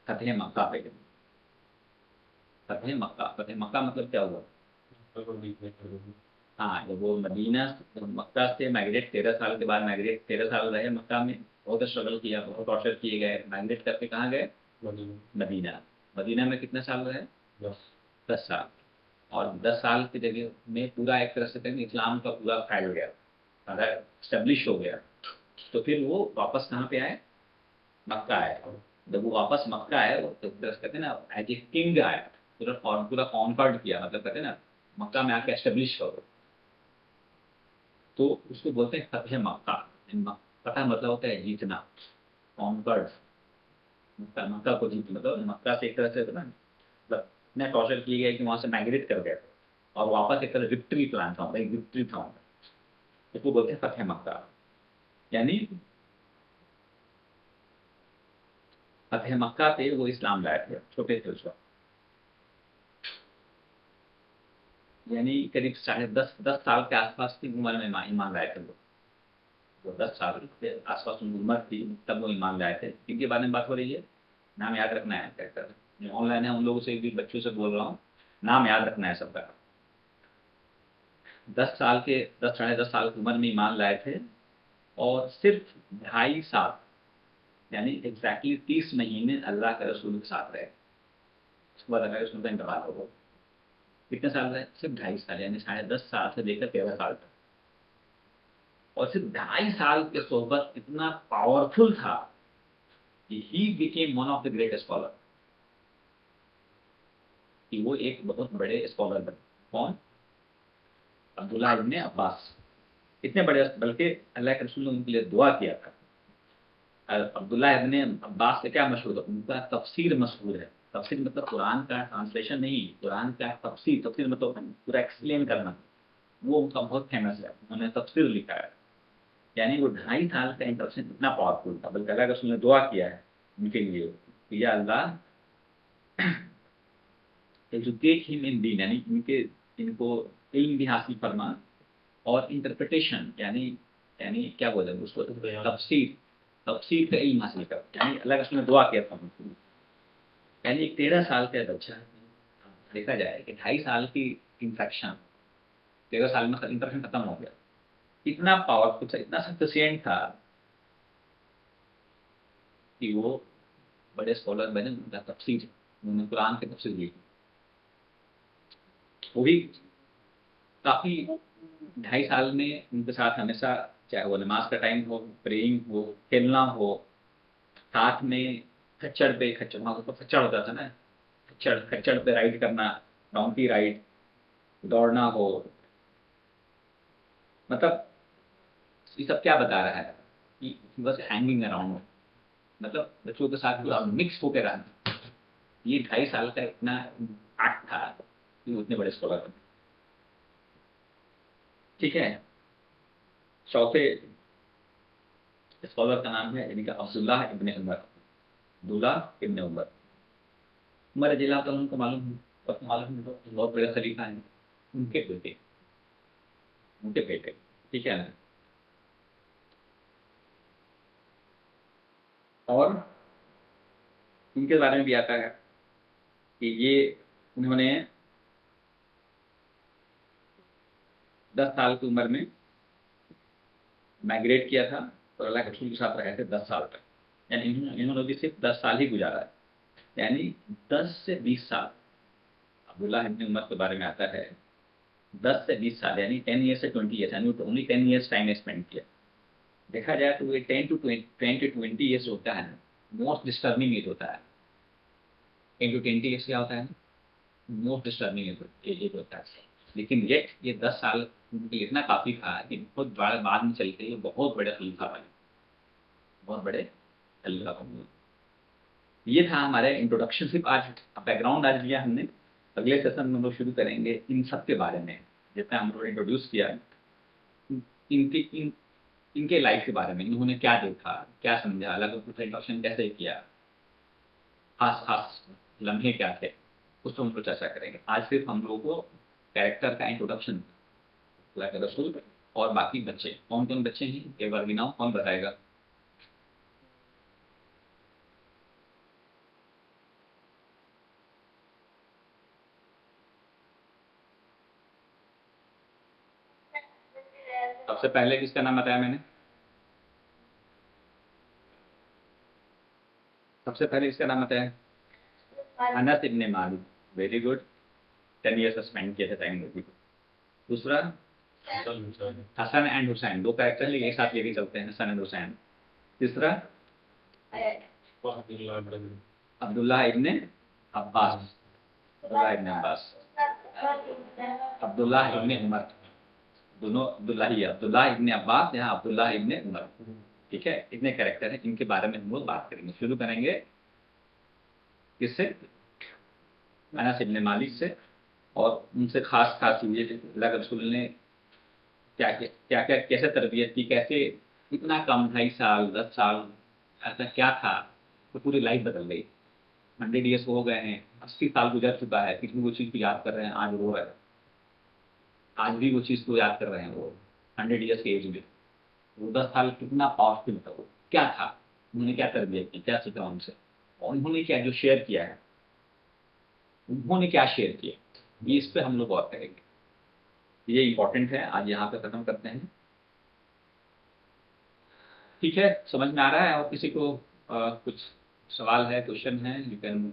फतेह मक्का पे। फतेह मक्का, फतेह मक्का मतलब क्या हुआ, हाँ, जब वो मदीना, मक्का से माइग्रेट 13 साल के बाद, माइग्रेट 13 साल रहे मक्का में, बहुत स्ट्रगल किया, बहुत टॉर्चर किए गए, माइग्रेट करके कहाँ गए, मदीना। मदीना में कितने साल रहे, 10 साल। और 10 साल की जगह में पूरा एक तरह से कहेंगे इस्लाम का पूरा फैल गया, सारा स्टेब्लिश हो गया। तो फिर वो वापस कहाँ पे आए, मक्का आए। जब वो वापस मक्का आए, वो तो कहते हैं ना एज ए किंग आया, पूरा कॉन्कर्ड किया, मतलब कहते हैं ना मक्का में आके एस्टेब्लिश हो। तो उसको बोलते हैं फतेह मक्का। फतह मतलब होता है जीतना, कॉन्कर्ड। मक्का, मक्का को जीत, मतलब मक्का से एक तरह से ना, मतलब इतने टॉर्चर किए गए कि वहां से माइग्रेट कर गए, और वापस एक तरह विक्ट्री प्लान था, एक विक्ट्री था। उसको बोलते हैं फतेह मक्का। यानी फतेह मक्का पे वो इस्लाम लाए थे, छोटे थे उस वक्त। यानी करीब 10.5 साल के आसपास की उम्र में ईमान लाए थे वो। तो 10 साल के आसपास उनकी उम्र थी तब वो ईमान लाए थे। इनके बारे में बात हो रही है। नाम याद रखना है कैरेक्टर। जो ऑनलाइन है उन लोगों से भी, बच्चों से बोल रहा हूँ, नाम याद रखना है सबका। 10 साल के 10 साढ़े 10 साल की उम्र में ईमान लाए थे और सिर्फ 2.5 साल, यानी एग्जैक्टली 30 महीने अल्लाह के रसूल के साथ रहे। उसके बाद अल्लाह के रसूल का इंतकाल हो गया। कितने साल रहे? सिर्फ 2.5 साल, यानी 10.5 साल से लेकर 13 साल तक। और सिर्फ 2.5 साल के सोहबत इतना पावरफुल था कि he became one of the great scholar, कि वो एक बहुत बड़े स्कॉलर बने। कौन? अब्दुल्ला इब्न अब्बास। इतने बड़े, बल्कि अल्लाह के रसूल ने उनके लिए दुआ किया था। अब्दुल्ला इब्न अब्बास से क्या मशहूर है? उनका तफसीर मशहूर है। तफसीर मतलब कुरान का ट्रांसलेशन नहीं, कुरान का तफसीर। तफसीर मतलब पूरा एक्सप्लेन करना, वो उनका बहुत फेमस है। उन्होंने तफसीर लिखा है। यानी वो 2.5 साल का इंटरेक्शन इतना पावरफुल था, बल्कि अल्लाह के रसूल ने दुआ किया है उनके लिए कि या अल्लाह एजुकेट हिम इन दीन, यानी इनको इल्म भी हासिल फरमा, और इंटरप्रिटेशन यानी क्या बोले उसको, तफसीर। तफसीर का इल्म हासिल कर, यानी अल्लाह के रसूल ने दुआ किया था उनको। यानी एक 13 साल का बच्चा, देखा जाए कि 2.5 साल की इंफेक्शन 13 साल में इंफेक्शन खत्म हो गया। इतना पावरफुल था, इतना सफिशियंट था कि वो बड़े स्कॉलर बने। उनका तफसीर, उन्होंने कुरान के तफसीर ली, वो भी काफी। 2.5 साल में उनके साथ हमेशा, चाहे वो नमाज का टाइम हो, प्रेइंग हो, खेलना हो, साथ में खच्चर पे, खच्चर वहां ऊपर खच्चर होता था ना, खच्चर खच्चर पे राइड करना, डोंकी राइड, दौड़ना हो, मतलब ये सब क्या बता रहा है कि बस हैंगिंग अराउंड, मतलब बच्चों के साथ पूरा मिक्स होकर रहना। ये 2.5 साल का इतना एक्ट था कि उतने बड़े स्कॉलर बने। ठीक है। चौथे स्कॉलर का नाम है, यानी कि अब्दुल्लाह इब्न उमर। अब्दुल्ला इब्न उमर। उमर रज़ियल्लाहु ताला अन्हु को मालूम है, सबको मालूम है, तो बहुत बड़े खलीफा हैं। उनके बेटे, उनके बेटे, ठीक है ना। और इनके बारे में भी आता है कि ये उन्होंने 10 साल की उम्र में माइग्रेट किया था और अल्लाह के रसूल के साथ रहे थे 10 साल तक। यानी इन्होंने भी सिर्फ 10 साल ही गुजारा है, यानी 10 से 20 साल। अब्दुल्लाह इब्न उमर के बारे में आता है 10 से 20 साल, यानी 10 ईयर से 20 ईयर्स, यानी ओनली 10 ईयर्स टाइम स्पेंड किया। देखा जाए तो ये 10 to 20 होता है, मोस्ट डिस्टर्बिंग एज होता है। 10 to 20 ईयर्स क्या होता है? मोस्ट डिस्टर्बिंग एज होता है। लेकिन ये 10 साल उनके लिए इतना काफी था कि बहुत बड़ा, बाद में चल के ये बहुत बड़े खलीफा बने, बहुत बड़े खलीफा बने। ये था हमारे इंट्रोडक्शन, सिर्फ आज बैकग्राउंड आज लिया हमने। अगले सेशन में हम लोग शुरू करेंगे इन सब के बारे में, जितना हम लोग इंट्रोड्यूस किया, इनके इनके लाइफ के बारे में, इन्होंने क्या देखा, क्या समझा, अलग अलग इंट्रोडक्शन कैसे किया, खास खास लम्हे क्या थे, उस पर हम लोग चर्चा करेंगे। आज सिर्फ हम लोगों को कैरेक्टर का इंट्रोडक्शन, अल्लाह के रसूल और बाकी बच्चे। कौन कौन बच्चे हैं एक बार गिनाओ, कौन बताएगा? सबसे पहले किसका नाम बताया मैंने? सबसे पहले किसका नाम बताया? अनस इब्न मालिक। Very good. 10 ईयर्स स्पेंड किए थे टाइम में। दूसरा हसन एंड हुसैन, दो कैरेक्टर एक साथ लेके चलते हैं, हसन एंड हुसैन। तीसरा अब्दुल्लाह इब्न अब्बास। अब्दुल्लाह इब्न अब्बास। अब्दुल्लाह इब्न उमर। दोनों अब्दुल्ला ही है, अब्दुल्लाह इब्न अब्बास, यहाँ अब्दुल्लाह इब्न उमर। ठीक है, इतने कैरेक्टर हैं, इनके बारे में हम लोग बात करेंगे। शुरू करेंगे किससे? अनस इब्न मालिक से। और उनसे खास खास चीजें, अल्लाह के रसूल ने क्या क्या क्या कैसे तरबियत की, कैसे इतना कम 2.5 साल 10 साल, ऐसा क्या था तो पूरी लाइफ बदल गई। 100 ईयर्स हो गए हैं, 80 साल गुजर चुका है, किसी वो चीज को याद कर रहे हैं, आज रो रहे हैं। आज भी वो चीज़ को याद कर रहे हैं वो 100 ईयर्स के एज में। वो 10 साल कितना पावरफुल था, वो क्या था, उन्होंने क्या तरबियत की, क्या सीखा उनसे, और उन्होंने क्या जो शेयर किया है, उन्होंने क्या शेयर किया, ये इस पे हम लोग गौर करेंगे। ये इंपॉर्टेंट है, आज यहाँ पे खत्म करते हैं। ठीक है, समझ में आ रहा है? और किसी को कुछ सवाल है, क्वेश्चन है, यू कैन